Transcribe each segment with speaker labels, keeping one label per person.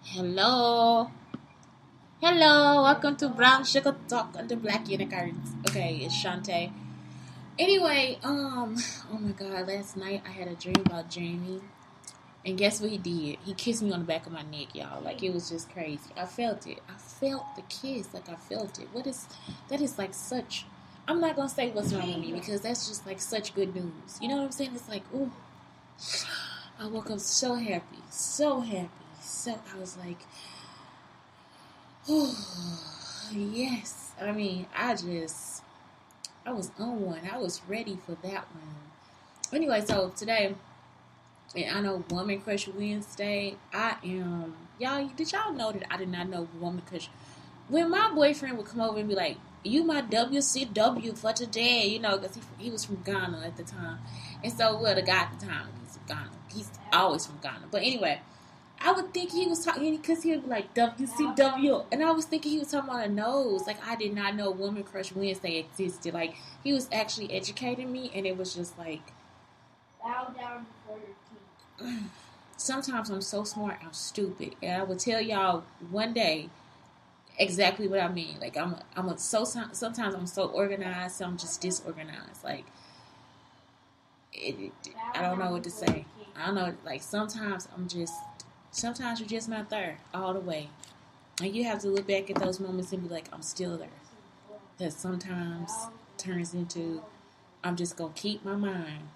Speaker 1: Hello. Hello. Welcome to Brown Sugar Talk under Black Unicorns. Okay, it's Shante. Anyway, oh my god, last night I had a dream about Jamie. And guess what he did? He kissed me on the back of my neck, y'all. Like it was just crazy. I felt it. I felt the kiss. Like I felt it. That is like such I'm not gonna say what's wrong with me because that's just like such good news. You know what I'm saying? It's like, ooh, I woke up so happy. So happy. So I was like, yes. I mean, I was on one. I was ready for that one. Anyway, so today, and I know Woman Crush Wednesday. Did y'all know that I did not know Woman Crush? When my boyfriend would come over and be like, you my WCW for today, because he was from Ghana at the time. And so, well, the guy at the time, he's from Ghana. He's always from Ghana. But anyway, I would think he was talking because he would be like WCW, and I was thinking he was talking about a nose. Like I did not know Woman Crush Wednesday existed. Like he was actually educating me, and it was just like bow down before your king. Sometimes I'm so smart, I'm stupid, and I will tell y'all one day exactly what I mean. Like sometimes I'm so organized, so I'm just disorganized. Like I don't know what to say. I don't know. Like sometimes you're just not there all the way. And you have to look back at those moments and be like, I'm still there. That sometimes turns into, I'm just going to keep my mind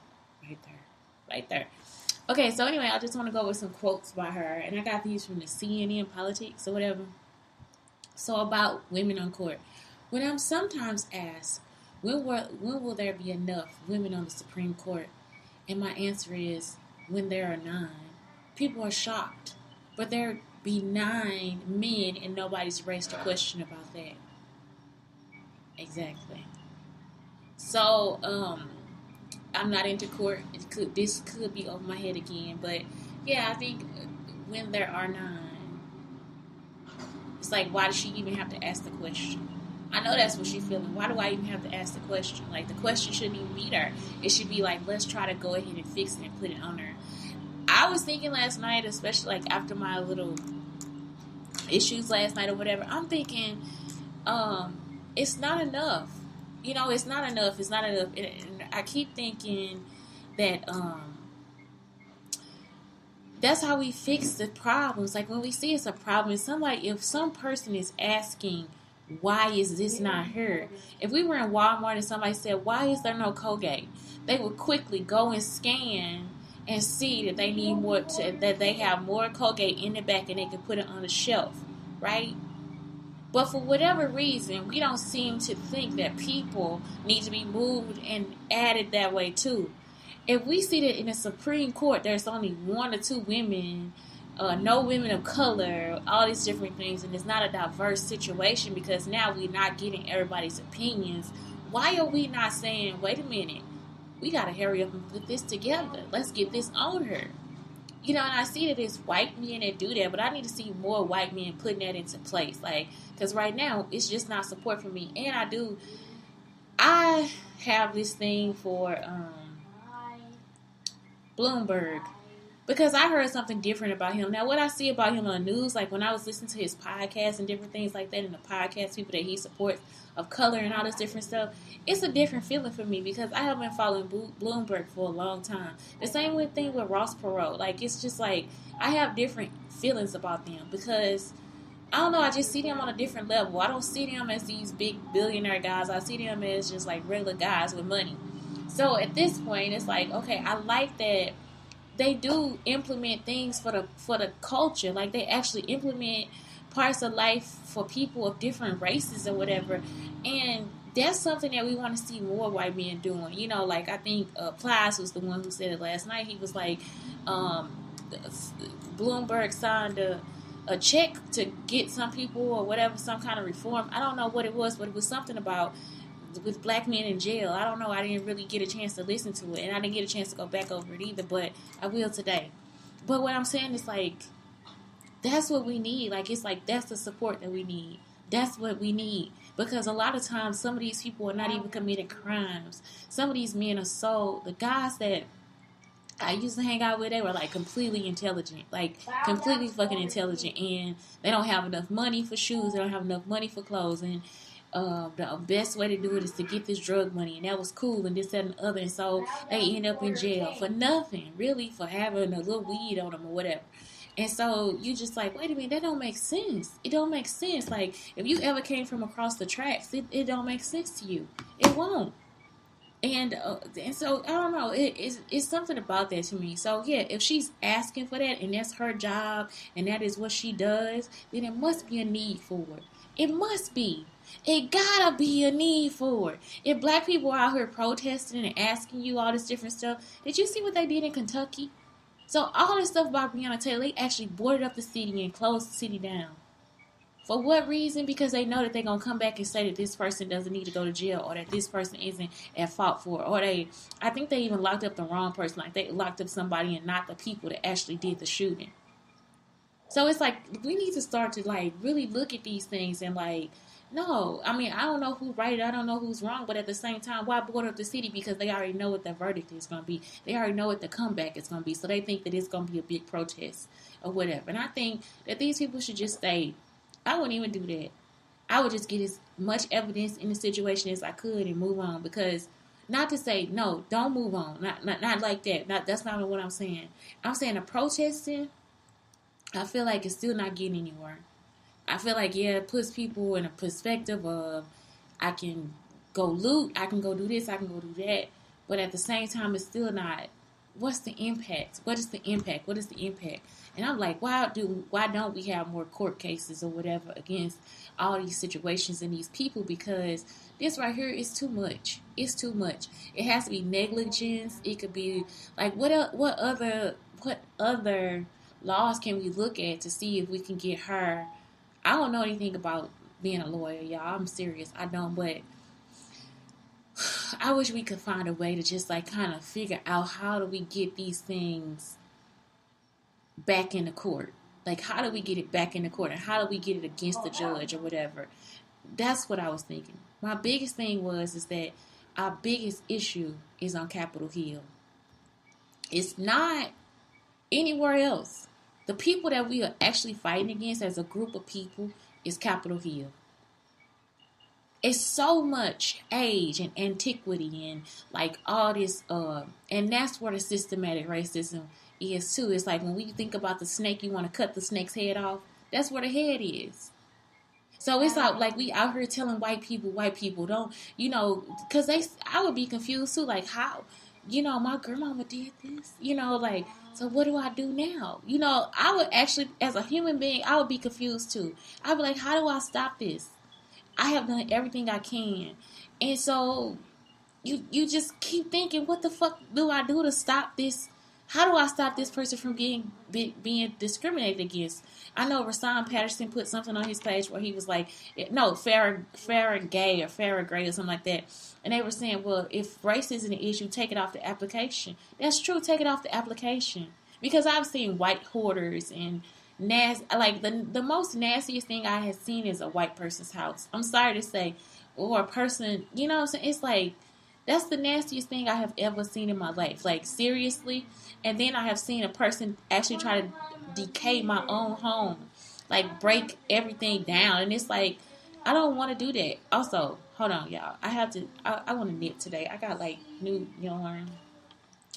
Speaker 1: right there. Right there. Okay, so anyway, I just want to go with some quotes by her. And I got these from the CNN Politics or whatever. So about women on court. When I'm sometimes asked, when will there be enough women on the Supreme Court? And my answer is, when there are 9. People are shocked. But there be 9 men and nobody's raised a question about that. Exactly. So, I'm not into court. This could be over my head again. But yeah, I think when there are 9, it's like, why does she even have to ask the question? I know that's what she's feeling. Why do I even have to ask the question? Like, the question shouldn't even be there. It should be like, let's try to go ahead and fix it and put it on her. I was thinking last night, especially like after my little issues last night or whatever, I'm thinking, it's not enough. It's not enough. It's not enough. And I keep thinking that that's how we fix the problems. Like when we see it's a problem, if some person is asking, why is this not here? If we were in Walmart and somebody said, why is there no Colgate? They would quickly go and scan and see that they need more, that they have more Colgate in the back and they can put it on the shelf, right? But for whatever reason, we don't seem to think that people need to be moved and added that way too. If we see that in the Supreme Court, there's only 1 or 2 women, no women of color, all these different things, and it's not a diverse situation because now we're not getting everybody's opinions. Why are we not saying, wait a minute, we got to hurry up and put this together. Let's get this on her. And I see that it's white men that do that, but I need to see more white men putting that into place. Like, because right now, it's just not support for me. And I have this thing for Bloomberg because I heard something different about him. Now, what I see about him on the news, like when I was listening to his podcast and different things like that, and the podcast people that he supports of color and all this different stuff, it's a different feeling for me because I have been following Bloomberg for a long time. The same thing with Ross Perot. Like, it's just like I have different feelings about them because I don't know, I just see them on a different level. I don't see them as these big billionaire guys. I see them as just like regular guys with money. So at this point, it's like, okay, I like that they do implement things for the culture. Like they actually implement parts of life for people of different races or whatever. And that's something that we want to see more white men doing. Like I think Plies was the one who said it last night. He was like, Bloomberg signed a check to get some people or whatever, some kind of reform. I don't know what it was, but it was something about with black men in jail. I don't know. I didn't really get a chance to listen to it, and I didn't get a chance to go back over it either, but I will today. But what I'm saying is like, that's what we need. Like, it's like, that's the support that we need. That's what we need. Because a lot of times, some of these people are not even committing crimes. Some of these men are the guys that I used to hang out with, they were like completely intelligent, like completely fucking intelligent, and they don't have enough money for shoes, they don't have enough money for clothes, and the best way to do it is to get this drug money, and that was cool, and this, that, and the other, and so they end up in jail for nothing, really, for having a little weed on them or whatever. And so you just like, wait a minute, that don't make sense. It don't make sense. Like, if you ever came from across the tracks, it don't make sense to you. It won't. And so I don't know. It's something about that to me. So yeah, if she's asking for that and that's her job and that is what she does, then it must be a need for it. It must be. It gotta be a need for it. If black people are out here protesting and asking you all this different stuff, did you see what they did in Kentucky? So all this stuff about Breonna Taylor, they actually boarded up the city and closed the city down. For what reason? Because they know that they're going to come back and say that this person doesn't need to go to jail or that this person isn't at fault for it. Or I think they even locked up the wrong person. Like they locked up somebody and not the people that actually did the shooting. So it's like we need to start to like really look at these things and like, no, I mean, I don't know who's right, I don't know who's wrong, but at the same time, why board up the city? Because they already know what the verdict is going to be. They already know what the comeback is going to be. So they think that it's going to be a big protest or whatever. And I think that these people should just stay. I wouldn't even do that. I would just get as much evidence in the situation as I could and move on. Because, not to say, no, don't move on. Not like that. That's not what I'm saying. I'm saying the protesting, I feel like it's still not getting anywhere. I feel like, yeah, it puts people in a perspective of, I can go loot, I can go do this, I can go do that. But at the same time, it's still not, what's the impact? What is the impact? What is the impact? And I'm like, why don't we have more court cases or whatever against all these situations and these people? Because this right here is too much. It's too much. It has to be negligence. It could be like what other laws can we look at to see if we can get her? I don't know anything about being a lawyer, y'all. I'm serious. I don't, but I wish we could find a way to just like kind of figure out how do we get these things back in the court. Like, how do we get it back in the court? And how do we get it against the judge or whatever? That's what I was thinking. My biggest thing is that our biggest issue is on Capitol Hill. It's not anywhere else. The people that we are actually fighting against as a group of people is Capitol Hill. It's so much age and antiquity and like all this, and that's where the systematic racism is too. It's like when we think about the snake, you want to cut the snake's head off. That's where the head is. So it's like we out here telling white people don't, because I would be confused too. Like how, my grandmama did this, like, so what do I do now? I would actually, as a human being, I would be confused too. I'd be like, how do I stop this? I have done everything I can. And so you just keep thinking, what the fuck do I do to stop this? How do I stop this person from being discriminated against? I know Rasan Patterson put something on his page where he was like, no, Farrah Gay or Farrah Gray or something like that. And they were saying, well, if race isn't an issue, take it off the application. That's true, take it off the application. Because I've seen white hoarders and like the most nastiest thing I have seen is a white person's house. I'm sorry to say, or a person, what I'm saying? It's like, that's the nastiest thing I have ever seen in my life. Like, seriously. And then I have seen a person actually try to decay my own home. Like, break everything down. And it's like, I don't want to do that. Also, hold on, y'all. I want to knit today. I got, like, new yarn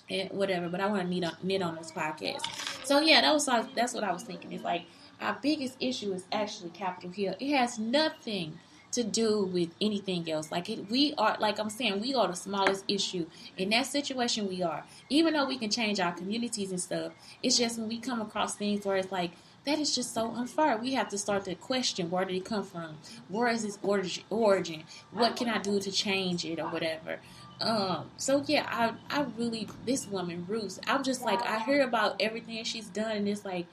Speaker 1: and whatever. But I want to knit on this podcast. So, yeah, that's what I was thinking. It's like, our biggest issue is actually Capitol Hill. It has nothing to do with anything else. We are the smallest issue in that situation. We are, even though we can change our communities and stuff, it's just when we come across things where it's like, that is just so unfair. We have to start to question, where did it come from? Where is its origin? What can I do to change it or whatever? So yeah, I really, this woman Ruth, I'm just like, I hear about everything she's done and it's like,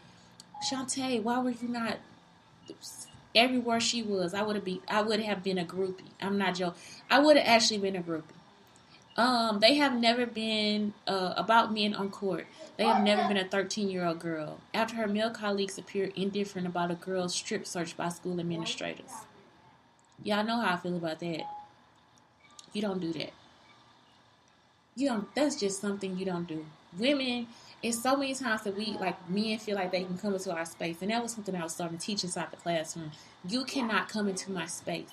Speaker 1: Shante, why were you not everywhere she was? I would have been a groupie. I'm not joking. I would have actually been a groupie. They have never been about men on court. They have never been a 13-year-old girl. After her male colleagues appeared indifferent about a girl's strip search by school administrators. Y'all know how I feel about that. You don't do that. That's just something you don't do. women, it's so many times that we, like, men feel like they can come into our space. And that was something I was starting to teach inside the classroom. You cannot come into my space.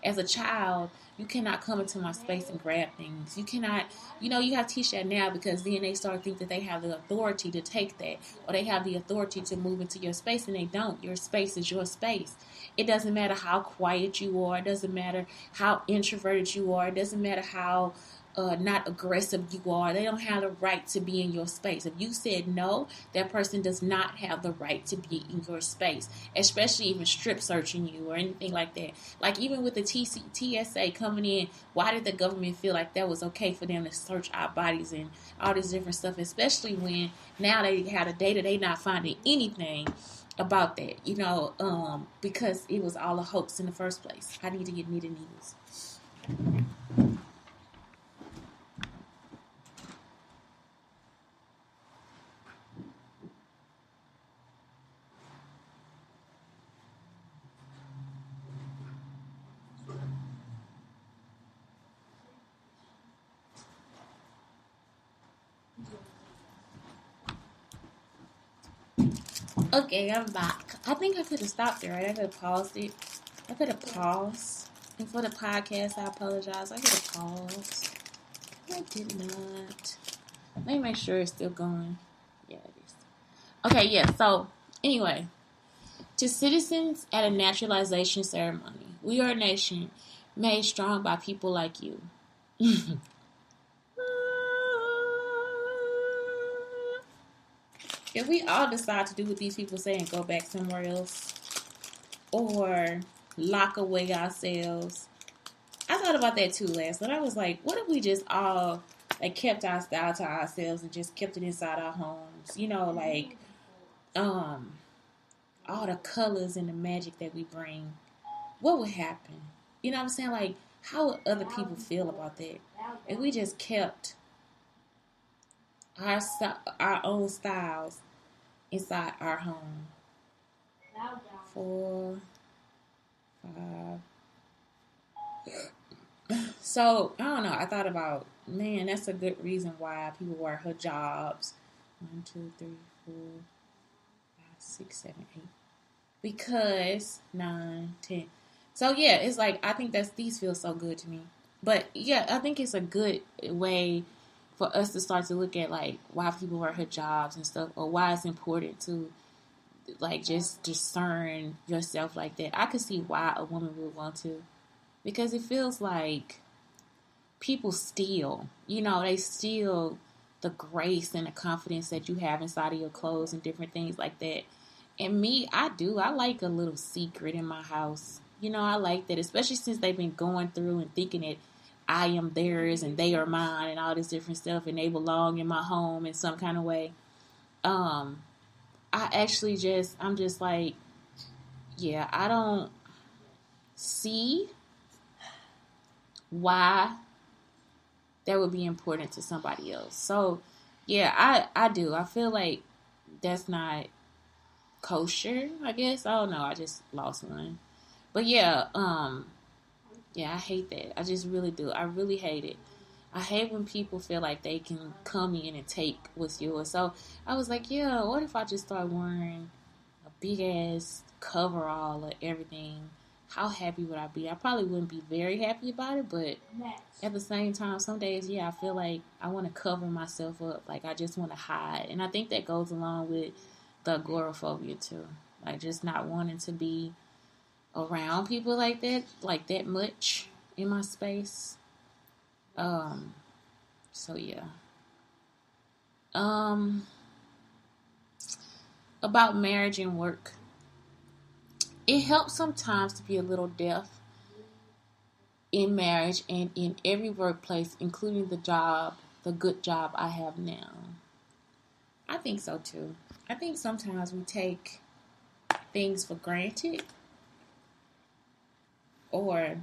Speaker 1: As a child, you cannot come into my space and grab things. You cannot, you have to teach that now, because then they start to think that they have the authority to take that, or they have the authority to move into your space, and they don't. Your space is your space. It doesn't matter how quiet you are. It doesn't matter how introverted you are. It doesn't matter how not aggressive you are. They don't have the right to be in your space. If you said no, that person does not have the right to be in your space, especially even strip searching you or anything like that. Like even with the TSA coming in, why did the government feel like that was okay for them to search our bodies and all this different stuff, especially when now they have the data, they not finding anything about that, because it was all a hoax in the first place. I need to get me the news. Okay, I'm back. I think I could have stopped there, right? I could have paused it. I could have paused. And for the podcast, I apologize. I could have paused. I did not. Let me make sure it's still going. Yeah, it is. Okay, yeah. So, anyway. To citizens at a naturalization ceremony, we are a nation made strong by people like you. If we all decide to do what these people say and go back somewhere else, or lock away ourselves, I thought about that too last night. I was like, what if we just all kept our style to ourselves and just kept it inside our homes? All the colors and the magic that we bring. What would happen? You know what I'm saying? Like, how would other people feel about that? If we just kept our own styles inside our home. 4, 5. So, I don't know. I thought about, man, that's a good reason why people wear hijabs. 1, 2, 3, 4, 5, 6, 7, 8. Because 9, 10. So, yeah, it's like, I think these feel so good to me. But, yeah, I think it's a good way for us to start to look at, like, why people wear hijabs and stuff, or why it's important to, like, just discern yourself like that. I could see why a woman would want to. Because it feels like people steal. They steal the grace and the confidence that you have inside of your clothes and different things like that. And me, I do. I like a little secret in my house. I like that, especially since they've been going through and thinking that I am theirs and they are mine and all this different stuff and they belong in my home in some kind of way. I'm just like, yeah, I don't see why that would be important to somebody else. So, yeah, I do. I feel like that's not kosher, I guess. I don't know. I just lost one. But yeah, yeah, I hate that. I just really do. I really hate it. I hate when people feel like they can come in and take what's yours. So I was like, yeah, what if I just start wearing a big ass coverall or everything? How happy would I be? I probably wouldn't be very happy about it, but at the same time, some days, yeah, I feel like I want to cover myself up. Like, I just want to hide. And I think that goes along with the agoraphobia, too. Like, just not wanting to be around people like that much in my space. So, yeah. About marriage and work. It helps sometimes to be a little deaf in marriage and in every workplace, including the good job I have now. I think so too. I think sometimes we take things for granted, or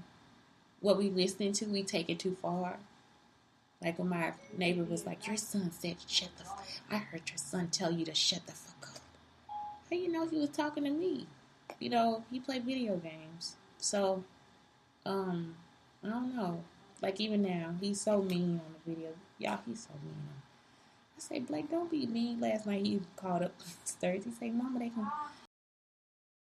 Speaker 1: what we listening to, we take it too far. Like when my neighbor was like, your son said I heard your son tell you to shut the fuck up. How you know he was talking to me? He played video games. So, I don't know. Like even now, he's so mean on the video. Y'all, he's so mean. I say, Blake, don't be mean. Last night he called up Thursday. He say, Mama, they gonna